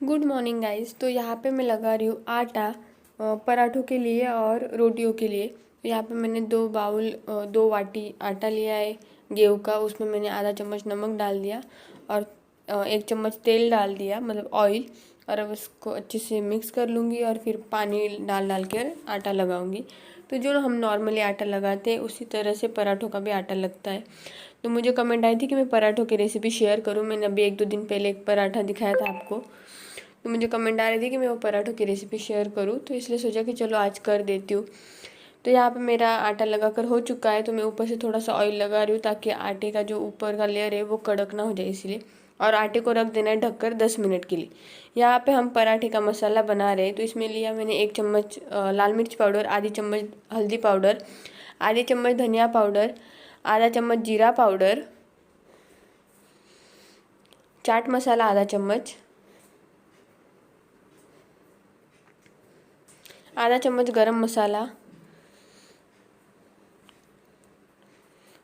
Good morning guys. तो यहाँ पे मैं लगा रही हूँ आटा पराठों के लिए और रोटियों के लिए। तो यहाँ पे मैंने 2 वाटी आटा लिया है गेहूं का। उसमें मैंने आधा चम्मच नमक डाल दिया और 1 चम्मच तेल डाल दिया, मतलब ऑयल। और अब इसको अच्छे से मिक्स कर लूँगी और फिर पानी डाल डाल कर आटा लगाऊंगी। तो जो हम नॉर्मली आटा लगाते हैं उसी तरह से पराठों का भी आटा लगता है। तो मुझे कमेंट आई थी कि मैं पराठों की रेसिपी शेयर करूँ। मैंने अभी 1-2 दिन पहले एक पराठा दिखाया था आपको, तो मुझे कमेंट आ रही थी कि मैं वो पराठों की रेसिपी शेयर करूँ, तो इसलिए सोचा कि चलो आज कर देती हूँ। तो यहाँ पे मेरा आटा लगा कर हो चुका है। तो मैं ऊपर से थोड़ा सा ऑयल लगा रही हूँ ताकि आटे का जो ऊपर का लेयर है वो कड़क ना हो जाए, इसलिए। और आटे को रख देना है ढककर 10 मिनट के लिए। यहाँ पे हम पराठे का मसाला बना रहे हैं। तो इसमें लिया मैंने 1 चम्मच लाल मिर्च पाउडर, आधी चम्मच हल्दी पाउडर, आधी चम्मच धनिया पाउडर, आधा चम्मच जीरा पाउडर, चाट मसाला आधा चम्मच, आधा चम्मच गरम मसाला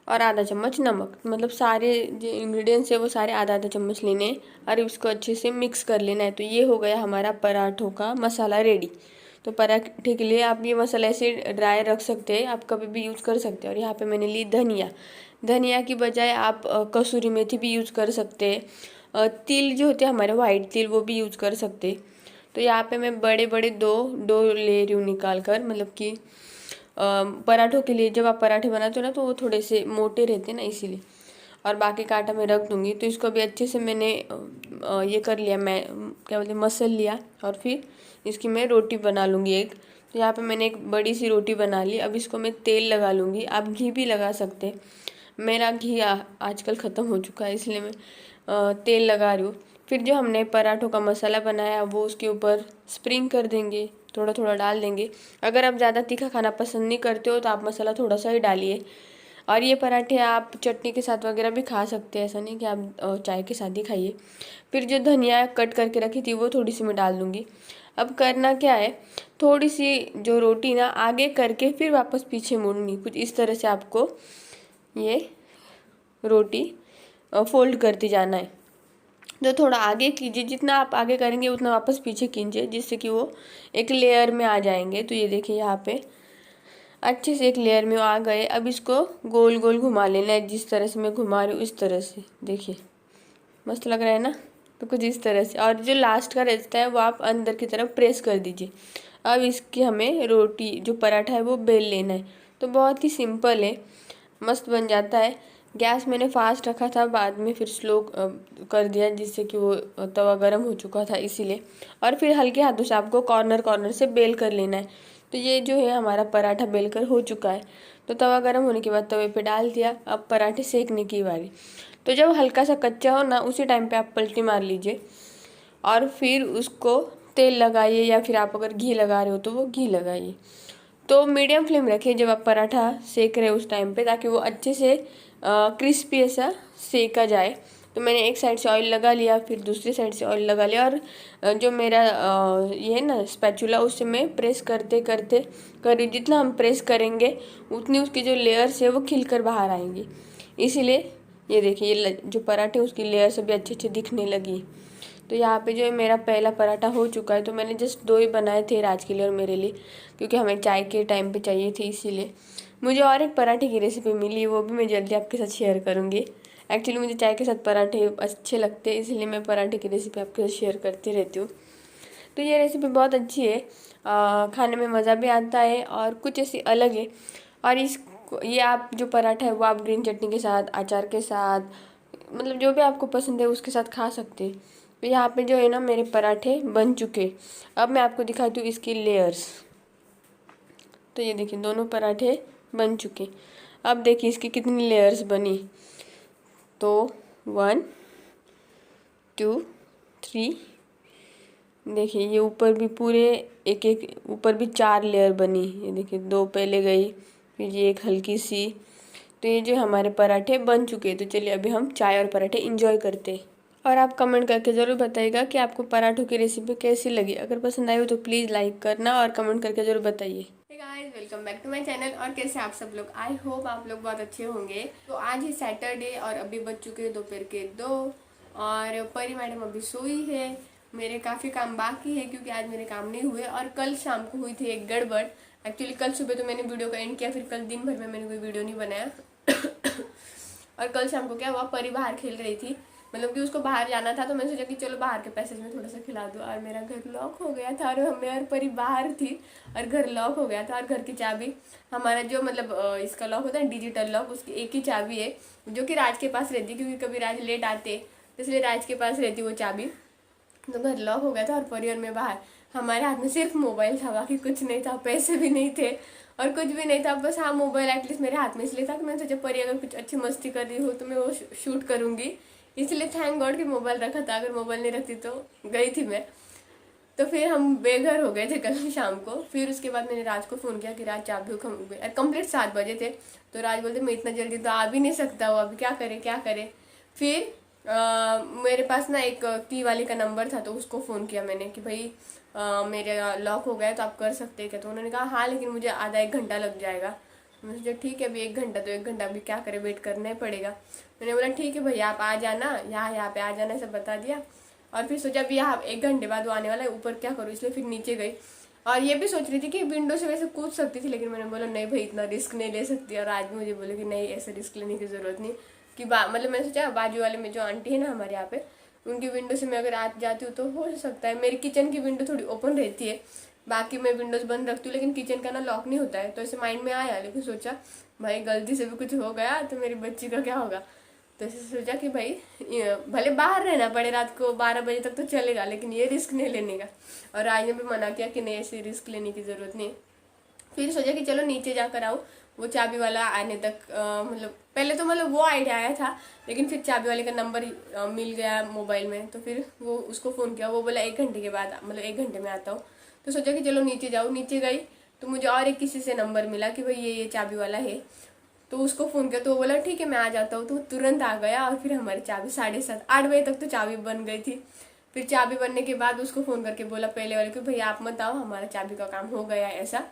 और आधा चम्मच नमक। मतलब सारे जो इंग्रेडिएंट्स है वो सारे आधा आधा चम्मच लेने हैं और इसको अच्छे से मिक्स कर लेना है। तो ये हो गया हमारा पराठों का मसाला रेडी। तो पराठे के लिए आप ये मसाला ऐसे ड्राई रख सकते हैं, आप कभी भी यूज़ कर सकते हैं। और यहाँ पे मैंने ली धनिया। धनिया की बजाय आप कसूरी मेथी भी यूज़ कर सकते हैं। तिल जो होते हैं हमारे वाइट तिल, वो भी यूज़ कर सकते हैं। तो यहाँ पे मैं बड़े बड़े दो डो ले रही हूँ निकाल कर, मतलब कि पराठों के लिए जब आप पराठे बनाते हो ना तो वो थोड़े से मोटे रहते हैं ना, इसीलिए। और बाकी का आटा मैं रख दूँगी। तो इसको भी अच्छे से मैंने ये कर लिया, मैं क्या बोलते हैं, मसल लिया। और फिर इसकी मैं रोटी बना लूँगी एक। तो यहाँ पे मैंने एक बड़ी सी रोटी बना ली। अब इसको मैं तेल लगा लूँगी, आप घी भी लगा सकते हैं। मेरा घी आजकल ख़त्म हो चुका है, इसलिए मैं तेल लगा रही हूँ। फिर जो हमने पराठों का मसाला बनाया वो उसके ऊपर स्प्रिंग कर देंगे, थोड़ा थोड़ा डाल देंगे। अगर आप ज़्यादा तीखा खाना पसंद नहीं करते हो तो आप मसाला थोड़ा सा ही डालिए। और ये पराठे आप चटनी के साथ वगैरह भी खा सकते हैं, ऐसा नहीं कि आप चाय के साथ ही खाइए। फिर जो धनिया कट करके रखी थी वो थोड़ी सी मैं डाल दूँगी। अब करना क्या है, थोड़ी सी जो रोटी ना आगे करके फिर वापस पीछे मुड़नी, कुछ इस तरह से आपको ये रोटी फोल्ड करती जाना है। तो थोड़ा आगे कीजिए, जितना आप आगे करेंगे उतना वापस पीछे कीजिए, जिससे कि वो एक लेयर में आ जाएंगे। तो ये देखिए यहाँ पे अच्छे से एक लेयर में आ गए। अब इसको गोल गोल घुमा लेना है, जिस तरह से मैं घुमा रही हूँ इस तरह से। देखिए मस्त लग रहा है ना। तो कुछ इस तरह से, और जो लास्ट का रहता है वो आप अंदर की तरफ प्रेस कर दीजिए। अब इसकी हमें रोटी जो पराठा है वो बेल लेना है। तो बहुत ही सिंपल है, मस्त बन जाता है। गैस मैंने फास्ट रखा था, बाद में फिर स्लो कर दिया, जिससे कि वो तवा गर्म हो चुका था इसीलिए। और फिर हल्के हाथों से आपको कॉर्नर कॉर्नर से बेल कर लेना है। तो ये जो है हमारा पराठा बेल कर हो चुका है। तो तवा गर्म होने के बाद तवे पे डाल दिया। अब पराठे सेकने की बारी। तो जब हल्का सा कच्चा हो ना, उसी टाइम पे आप पलटी मार लीजिए और फिर उसको तेल लगाइए, या फिर आप अगर घी लगा रहे हो तो वो घी लगाइए। तो मीडियम फ्लेम रखिए जब आप पराठा सेक रहे हो उस टाइम पे, ताकि वो अच्छे से क्रिस्पी ऐसा सेका जाए। तो मैंने एक साइड से ऑयल लगा लिया, फिर दूसरी साइड से ऑयल लगा लिया। और जो मेरा ये है ना स्पैचुला, उससे मैं प्रेस करते करते करीब जितना हम प्रेस करेंगे उतनी उसकी जो लेयर्स है वो खिलकर बाहर आएंगी। इसीलिए ये देखिए ये जो पराठे उसकी लेयर्स अभी अच्छे अच्छे दिखने लगी। तो यहाँ पे जो है मेरा पहला पराठा हो चुका है। तो मैंने जस्ट 2 ही बनाए थे राज के लिए और मेरे लिए, क्योंकि हमें चाय के टाइम पे चाहिए थे, इसीलिए। मुझे और एक पराठे की रेसिपी मिली, वो भी मैं जल्दी आपके साथ शेयर करूँगी। एक्चुअली मुझे चाय के साथ पराठे अच्छे लगते हैं, इसलिए मैं पराठे की रेसिपी आपके साथ शेयर करती रहती हूँ। तो ये रेसिपी बहुत अच्छी है, खाने में मज़ा भी आता है और कुछ ऐसी अलग है। और ये आप जो पराठा है वो आप ग्रीन चटनी के साथ, अचार के साथ, मतलब जो भी आपको पसंद है उसके साथ खा सकते हैं। तो यहाँ पे जो है ना मेरे पराठे बन चुके। अब मैं आपको दिखाती हूँ इसकी लेयर्स। तो ये देखिए दोनों पराठे बन चुके। अब देखिए इसकी कितनी लेयर्स बनी। तो 1 2 3, देखिए ये ऊपर भी पूरे एक एक ऊपर भी 4 लेयर बनी। ये देखिए 2 पहले गई, फिर ये एक हल्की सी। तो ये जो हमारे पराठे बन चुके हैं। तो चलिए अभी हम चाय और पराठे इंजॉय करते हैं। और आप कमेंट करके ज़रूर बताइएगा कि आपको पराठों की रेसिपी कैसी लगी। अगर पसंद आई हो तो प्लीज़ लाइक करना और कमेंट करके ज़रूर बताइए। Hey guys, welcome back to my channel. और कैसे आप सब लोग, आई होप आप लोग बहुत अच्छे होंगे। तो आज ही सैटरडे और अभी बज चुके हैं दोपहर के 2 और परी मैडम अभी सोई है। मेरे काफ़ी काम बाकी है क्योंकि आज मेरे काम नहीं हुए। और कल शाम को हुई थी एक गड़बड़। एक्चुअली कल सुबह तो मैंने वीडियो का एंड किया, फिर कल दिन भर में मैंने कोई वीडियो नहीं बनाया। और कल शाम को क्या हुआ, परी बाहर खेल रही थी, मतलब कि उसको बाहर जाना था, तो मैंने सोचा कि चलो बाहर के पैसेज में थोड़ा सा खिला दूँ। और मेरा घर लॉक हो गया था और मैं और परी बाहर थी और घर लॉक हो गया था। और घर की चाबी हमारा जो मतलब इसका लॉक होता है डिजिटल लॉक, उसकी एक ही चाबी है जो कि राज के पास रहती, क्योंकि कभी राज लेट आते तो इसलिए राज के पास रहती वो चाबी। तो घर लॉक हो गया था और परी और मैं बाहर, हमारे हाथ में सिर्फ मोबाइल था, बाकी कुछ नहीं था, पैसे भी नहीं थे और कुछ भी नहीं था। बस हाँ, मोबाइल एटलीस्ट मेरे हाथ में इसलिए था कि मैंने सोचा परी अगर कुछ अच्छी मस्ती कर रही हो तो मैं वो शूट करूँगी, इसलिए थैंक गॉड कि मोबाइल रखा था। अगर मोबाइल नहीं रखती तो गई थी मैं। तो फिर हम बेघर हो गए थे कल शाम को। फिर उसके बाद मैंने राज को फ़ोन किया कि राज चाबी कंप्लीट 7 बजे थे। तो राज बोलते मैं इतना जल्दी तो आ भी नहीं सकता हूँ, अभी क्या करे क्या करे। फिर मेरे पास ना एक की वाले का नंबर था, तो उसको फ़ोन किया मैंने कि भाई मेरा लॉक हो गया है तो आप कर सकते हैं क्या। तो उन्होंने कहा हाँ, लेकिन मुझे आधा 1 घंटा लग जाएगा। मैंने सोचा ठीक है, अभी 1 घंटा तो 1 घंटा अभी क्या करे, वेट करना ही पड़ेगा। मैंने बोला ठीक है भैया आप आ जाना, यहाँ पे आ जाना, ऐसा बता दिया। और फिर सोचा अभी यहाँ 1 घंटे बाद वो आने वाला है, ऊपर क्या करूँ, इसलिए फिर नीचे गई। और ये भी सोच रही थी कि विंडो से वैसे कूद सकती थी, लेकिन मैंने बोला नहीं भाई इतना रिस्क नहीं ले सकती। और आज भी मुझे बोले कि नहीं ऐसे रिस्क लेने की ज़रूरत नहीं कि मतलब मैंने सोचा बाजू वाले में जो आंटी है ना हमारे यहाँ पे, उनकी विंडो से मैं अगर आ जाती हूँ तो हो सकता है। मेरी किचन की विंडो थोड़ी ओपन रहती है, बाकी मैं विंडोज बंद रखती हूँ, लेकिन किचन का ना लॉक नहीं होता है। तो ऐसे माइंड में आया, लेकिन सोचा भाई गलती से भी कुछ हो गया तो मेरी बच्ची का क्या होगा। तो ऐसे सोचा कि भाई भले बाहर रहना पड़े रात को 12 बजे तक तो चलेगा, लेकिन ये रिस्क नहीं लेने का। और आज ने भी मना किया कि नहीं ऐसी रिस्क लेने की ज़रूरत नहीं। फिर सोचा कि चलो नीचे जाकर आओ, वो चाबी वाला आने तक मतलब पहले तो मतलब वो आइडिया आया था, लेकिन फिर चाबी वाले का नंबर मिल गया मोबाइल में। तो फिर वो उसको फ़ोन किया, वो बोला 1 घंटे के बाद, मतलब 1 घंटे में आता हूँ। तो सोचा कि चलो नीचे जाओ। नीचे गई तो मुझे और एक किसी से नंबर मिला कि भाई ये चाबी वाला है। तो उसको फ़ोन किया तो वो बोला ठीक है मैं आ जाता हूँ। तो तुरंत आ गया और फिर हमारी चाबी 7:30 8 बजे तक तो चाबी बन गई थी। फिर चाबी बनने के बाद उसको फ़ोन करके बोला पहले वाले को भैया आप मत आओ, हमारा चाबी का काम हो गया ऐसा।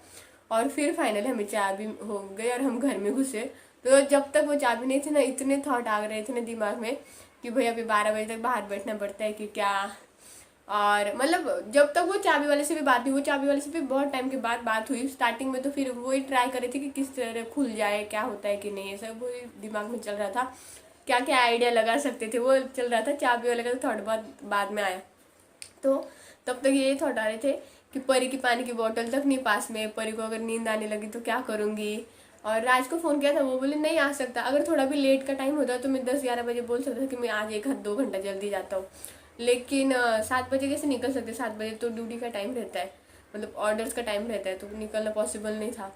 और फिर फाइनली हमें चाबी हो गई और हम घर में घुसे। तो जब तक वो चाबी नहीं थी ना, इतने थॉट आ रहे थे ना दिमाग में कि भाई अभी 12 बजे तक बाहर बैठना पड़ता है कि क्या। और मतलब जब तक वो चाबी वाले से भी बात हुई, वो चाबी वाले से भी बहुत टाइम के बाद बात हुई। स्टार्टिंग में तो फिर वही ट्राई कर रही थी कि किस तरह खुल जाए, क्या होता है कि नहीं, ये सब वही दिमाग में चल रहा था, क्या क्या आइडिया लगा सकते थे वो चल रहा था। चाबी वाले का तो थॉट बहुत बाद में आया। तो तब तक ये थॉट आ रहे थे कि परी की पानी की बोतल तक नहीं पास में, परी को अगर नींद आने लगी तो क्या करूँगी। और राज को फ़ोन किया था, वो बोले नहीं आ सकता, अगर थोड़ा भी लेट का टाइम होता तो मैं 10-11 बजे बोल सकता कि मैं आज 1-2 घंटा जल्दी जाता हूँ। लेकिन 7 बजे कैसे निकल सकते, 7 बजे तो ड्यूटी का टाइम रहता है, मतलब ऑर्डर्स का टाइम रहता है, तो निकलना पॉसिबल नहीं था।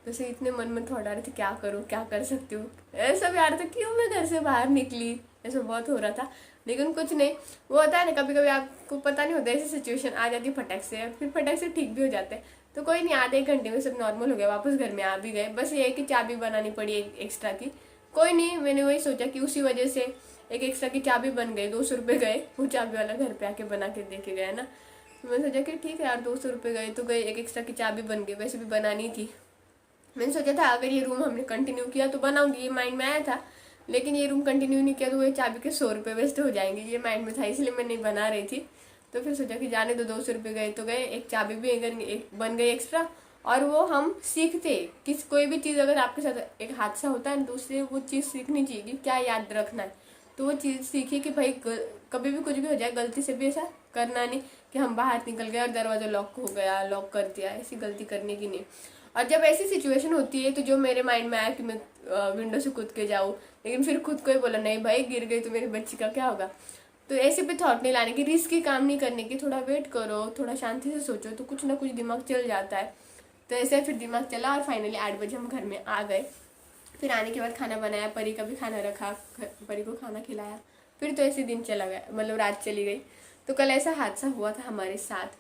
वैसे इतने मन में थॉट आ रहे थे क्या करूँ क्या कर सकती हूँ, ऐसा भी आ रहा था क्यों मैं घर से बाहर निकली, ऐसा बहुत हो रहा था। लेकिन कुछ नहीं, वो होता है ना कभी कभी आपको पता नहीं होता, ऐसी सिचुएशन आ जाती है फटक से, और फिर फटक से ठीक भी हो जाते हैं। तो कोई नहीं, आधे 1 घंटे में सब नॉर्मल हो गया, वापस घर में आ भी गए। बस ये है कि चाबी बनानी पड़ी एक एक्स्ट्रा की, कोई नहीं, मैंने वही सोचा कि उसी वजह से एक एक्स्ट्रा की चाबी बन गई। 200 रुपये गए, वो चाबी वाला घर पे आके बना के दे के गया ना। तो मैंने सोचा कि ठीक है यार 200 रुपये गए तो गए, एक एक्स्ट्रा की चाबी बन गई। वैसे भी बनानी थी, मैंने सोचा था अगर ये रूम हमने कंटिन्यू किया तो बनाऊंगी, ये माइंड में आया था। लेकिन ये रूम कंटिन्यू नहीं किया तो वो चाबी के 100 रुपये वेस्ट हो जाएंगे, ये माइंड में था, इसलिए मैं नहीं बना रही थी। तो फिर सोचा कि जाने दो, 200 रुपये गए तो गए, एक चाबी भी एक बन गई एक्स्ट्रा। और वो हम सीखते किस कोई भी चीज़ अगर आपके साथ एक हादसा होता है तो उससे वो चीज़ सीखनी चाहिए कि क्या याद रखना है। तो वो चीज़ सीखी कि भाई कभी भी कुछ भी हो जाए गलती से भी ऐसा करना नहीं कि हम बाहर निकल गए और दरवाज़ा लॉक हो गया, लॉक कर दिया, ऐसी गलती करने की नहीं। और जब ऐसी सिचुएशन होती है तो जो मेरे माइंड में आया कि मैं विंडो से कूद के जाऊँ, लेकिन फिर खुद को ही बोला नहीं भाई गिर गई तो मेरी बच्ची का क्या होगा। तो ऐसे पे थॉट नहीं लाने की, रिस्की काम नहीं करने की, थोड़ा वेट करो, थोड़ा शांति से सोचो तो कुछ ना कुछ दिमाग चल जाता है। तो ऐसे फिर दिमाग चला और फाइनली 8 बजे हम घर में आ गए। फिर आने के बाद खाना बनाया, परी का भी खाना रखा, परी को खाना खिलाया। फिर तो ऐसे दिन चला गया, मतलब रात चली गई। तो कल ऐसा हादसा हुआ था हमारे साथ।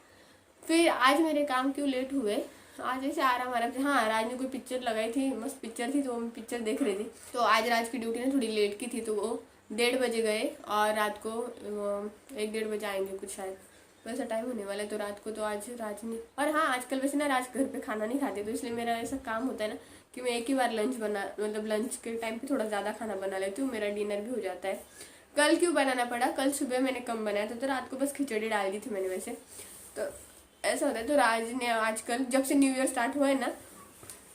फिर आज मेरे काम क्यों लेट हुए, आज ऐसे आराम आराम से। हाँ, राज ने कोई पिक्चर लगाई थी, मस्त पिक्चर थी, तो वो मैं पिक्चर देख रही थी। तो आज राज की ड्यूटी ना थोड़ी लेट की थी, तो वो 1:30 बजे गए और रात को 1-1:30 बजे आएंगे कुछ शायद, वैसा टाइम होने वाला है। तो रात को तो आज राज ने, और हाँ आजकल वैसे ना राज घर पे खाना नहीं खाते, तो इसलिए मेरा ऐसा काम होता है ना कि मैं एक ही बार लंच बना, मतलब लंच के टाइम पे थोड़ा ज़्यादा खाना बना लेती हूँ, मेरा डिनर भी हो जाता है। कल क्यों बनाना पड़ा, कल सुबह मैंने कम बनाया था तो रात को बस खिचड़ी डाल दी थी मैंने वैसे, तो ऐसा होता है। तो राज ने आजकल जब से न्यू ईयर स्टार्ट हुआ है ना,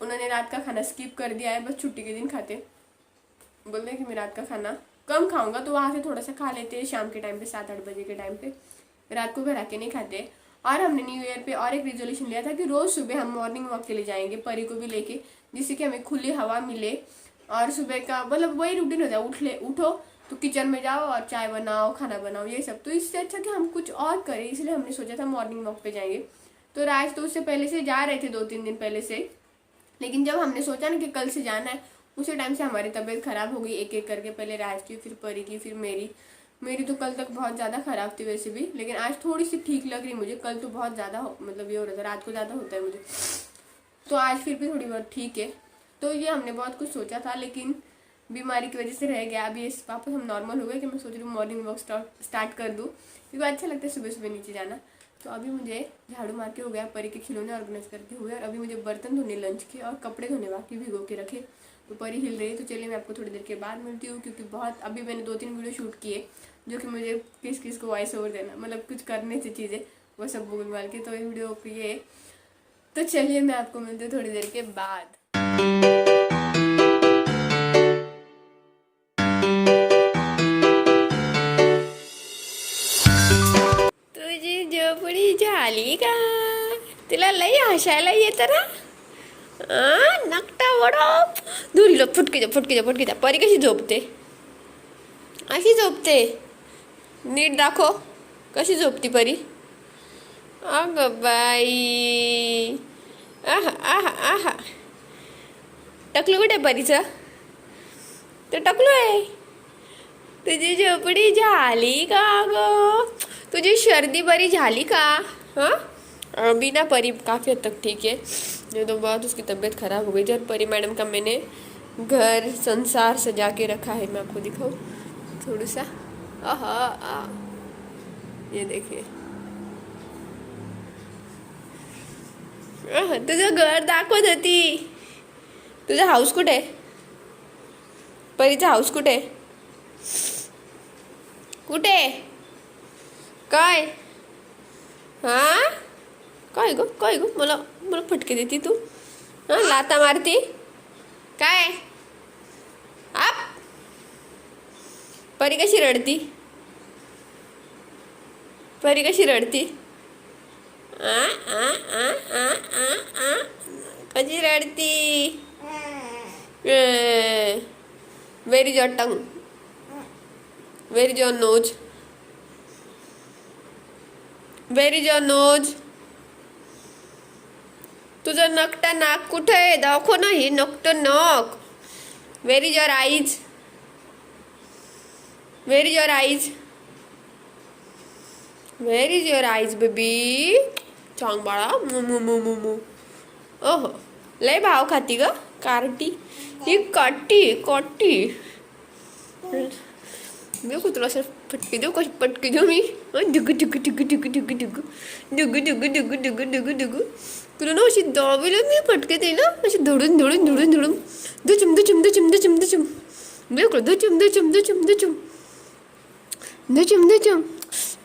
उन्होंने रात का खाना स्किप कर दिया है, बस छुट्टी के दिन खाते। बोलते हैं कि मैं रात का खाना कम खाऊंगा, तो वहाँ से थोड़ा सा खा लेते हैं शाम के टाइम पे, 7-8 बजे के टाइम पे। रात को घर आके नहीं खाते। और हमने न्यू ईयर पे और एक रेजोल्यूशन लिया था कि रोज सुबह हम मॉर्निंग वॉक के लिए जाएंगे, परी को भी लेके, जिससे कि हमें खुली हवा मिले। और सुबह का मतलब वही रूटीन हो जाए, उठो तो किचन में जाओ और चाय बनाओ, खाना बनाओ, ये सब। तो इससे अच्छा कि हम कुछ और करें, इसलिए हमने सोचा था मॉर्निंग वॉक पे जाएंगे। तो राज तो उससे पहले से जा रहे थे, 2-3 दिन पहले से, लेकिन जब हमने सोचा ना कि कल से जाना है, उसी टाइम से हमारी तबीयत खराब हो गई, एक एक करके। पहले राज की, फिर परी की, फिर मेरी तो कल तक बहुत ज़्यादा खराब थी वैसे भी, लेकिन आज थोड़ी सी ठीक लग रही मुझे। कल तो बहुत ज़्यादा मतलब ये हो रहा था, रात को ज़्यादा होता है मुझे, तो आज फिर भी थोड़ी बहुत ठीक है। तो ये हमने बहुत कुछ सोचा था, लेकिन बीमारी की वजह से रह गया। अभी इस वापस हम नॉर्मल हो गए कि मैं सोच रही हूँ मॉर्निंग वॉक स्टार्ट कर दूँ, क्योंकि अच्छा लगता है सुबह सुबह नीचे जाना। तो अभी मुझे झाड़ू मार के हो गया, परी के खिलौने ऑर्गेनाइज करके हुए, और अभी मुझे बर्तन धोने लंच के, और कपड़े धोने बाकी भिगो के रखे। तो परी हिल रही है, तो चलिए मैं आपको थोड़ी देर के बाद मिलती हूँ, क्योंकि बहुत अभी मैंने 2-3 वीडियो शूट किए, जो कि मुझे किस किस को वॉइस ओवर देना, मतलब कुछ करने से चीज़ें वो सब बोल वाल के, तो ये वीडियो ये। तो चलिए मैं आपको मिलती हूँ थोड़ी देर के बाद। तुझी झोपडी झाली का, तिला लई हसायला येतं ना, नकटा वडा धुरीला फुटकी जा। परी कशी झोपते, अशी झोपते, नीट दाखव कशी झोपती परी। अगं बाई, आहा आहा आहा, टकलू कुठे परीचं, तर टकलू आहे। तुझी झोपडी झाली का ग, तुझी सर्दी बरी झाली का। हाँ, अभी ना परी काफ़ी हद तक ठीक है, नहीं तो बहुत उसकी तबीयत खराब हो गई थी। और परी मैडम का मैंने घर संसार सजा के रखा है, मैं आपको दिखाऊँ थोड़ा सा। आहा, ये देखिए, तुझं घर दाखवत होती। तुझा हाऊस कुठे, परीचा हाऊस कुठे, कुठे काय, हाँ काय गो मला मला फटके देती तू, हाँ लाता मारती काय। आप परी कशी रडती, परी कशी रडती, आ आ आ आ आ आ कशी रडती। Where is your tongue, where is your nose, where is your nose. तुझं नकटा नाक कुठे आहे, दाखव ना, ही नकटं नाक। Where is your eyes, where is your eyes, where is your eyes baby. चांग बाळा, मू। ओहो, लय भाव खाती ग कार्टी, ही काटी। देखो तुला असं फटके देऊ, कशी पटके देऊ मी, डुगू। तुला ना अशी दाबीला मी फटके दे ना, अशी धडून दुचुम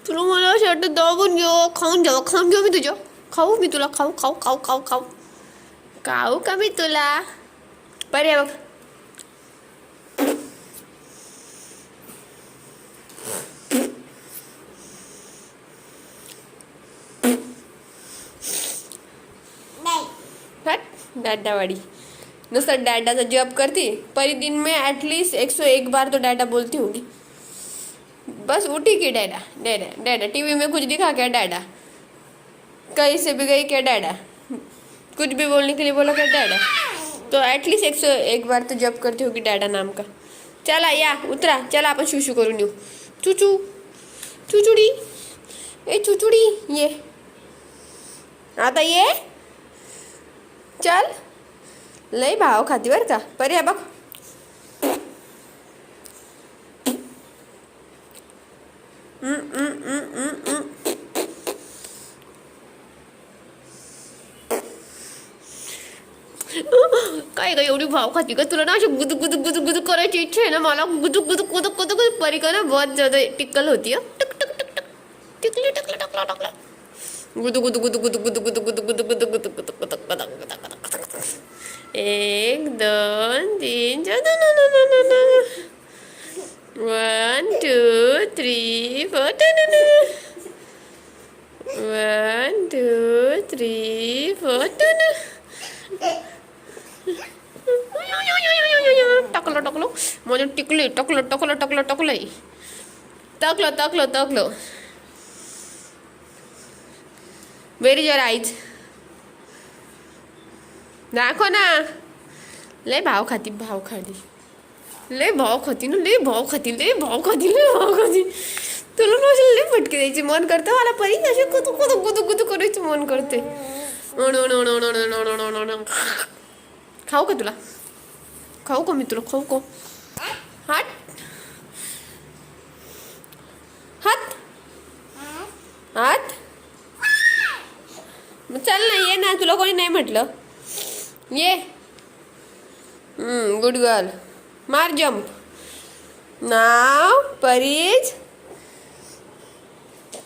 तुला मला असं वाटतं दाबून घेऊ, खाऊन घेऊ मी तुझ्या, खाऊ मी तुला, खाऊ का मी तुला। पर्या बघ, डाडावाड़ी नुसतं डाडाचा जॉब करती परी, दिन में एटलीस्ट 101 बार तो डाडा बोलती होगी। बस उठी की डाडा, टीवी में कुछ दिखा क्या डाडा, कहीं से भी गई क्या डाडा, कुछ भी बोलने के लिए बोला क्या डाडा। तो एटलीस्ट 101 बार तो जॉब करती होगी डाडा नाम का। चला या उतरा, चला आपण शूशू करून येऊ। चुचुडी, ए चुचुडी, ये आता ये, चल, लय भाव खाती बर का पर्या बघ। काय ग एवढी भाव खाती का? तुला ना अशी गुदुक गुदुक गुदुक गुदुक करायची इच्छा आहे ना मला. गुदुक गुदुक गुदुक गुदुक परी का ना बहुत ज्यादा टिक्कल होती है. टक टक टक टक टिकली टकला टकला टकला गुदुक गुदुक गुदुक गुदुक गुदुक गुदुक गुदुक गुदुक गुदुक गुदुक गुदुक गुदुक गुदुक. 1 2 3 1 2 3 4 1 2 3 4 टाकलं टाकलं माझं टिकली टाकलं टाकलं टाकलं टाकलंय टाकलं टाकलं टाकलं. Where is your eyes? दाखव ना. लय भाव खाती लय भाव खाती ना लय भाव खाती तुला ना लय फटके द्यायचे मन करतं मला. परी असे कुतू कुतू कुतू कुतू करायचं मन करते. खाऊ का तुला? खाऊ का मी तुला? खाऊ का? हात हात हात चल ना ये ना. तुला कोणी नाही म्हटलं ये. Good girl. मार जंप. नाव परीज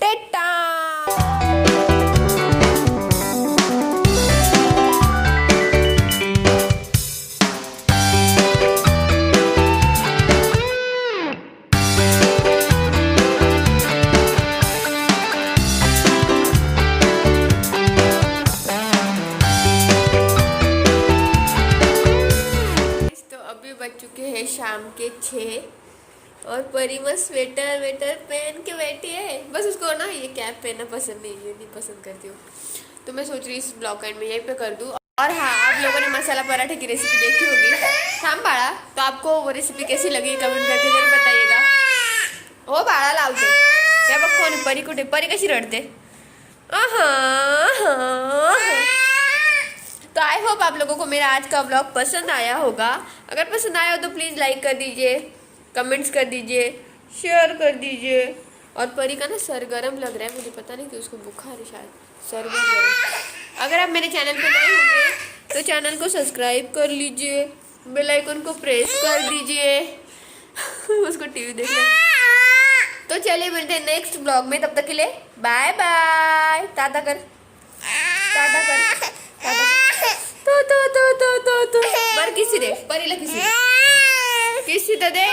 टेटा. बज चुके हैं शाम के 6 और परी बस स्वेटर पहन के बैठी है. बस उसको ना ये कैप पहनना पसंद नहीं, ये नहीं पसंद करती हूँ. तो मैं सोच रही इस ब्लॉग एंड में यहीं पे कर दूँ. और हाँ, आप लोगों ने मसाला पराठे की रेसिपी देखी होगी. थांब बाळा. तो आपको वो रेसिपी कैसी लगी कमेंट करके जरूर बताइएगा. हो बाळा लावते क्या बघ कोण परी कुठे? परी कशी रडते. तो आई होप आप लोगों को मेरा आज का व्लॉग पसंद आया होगा. अगर पसंद आया हो तो प्लीज़ लाइक कर दीजिए, कमेंट्स कर दीजिए, शेयर कर दीजिए. और परी का ना सर गरम लग रहा है. मुझे पता नहीं कि उसको बुखार है शायद. सर में गरम. अगर आप मेरे चैनल पे नए होंगे तो चैनल को सब्सक्राइब कर लीजिए, बेल आइकन को प्रेस कर दीजिए. उसको टीवी देखना. तो चलिए मिलते हैं नेक्स्ट ब्लॉग में. तब तक के लिए बाय बाय. टाटा कर. टाटा कर. तो बर किसी दे. परीला किसी दे. किसी तो दे.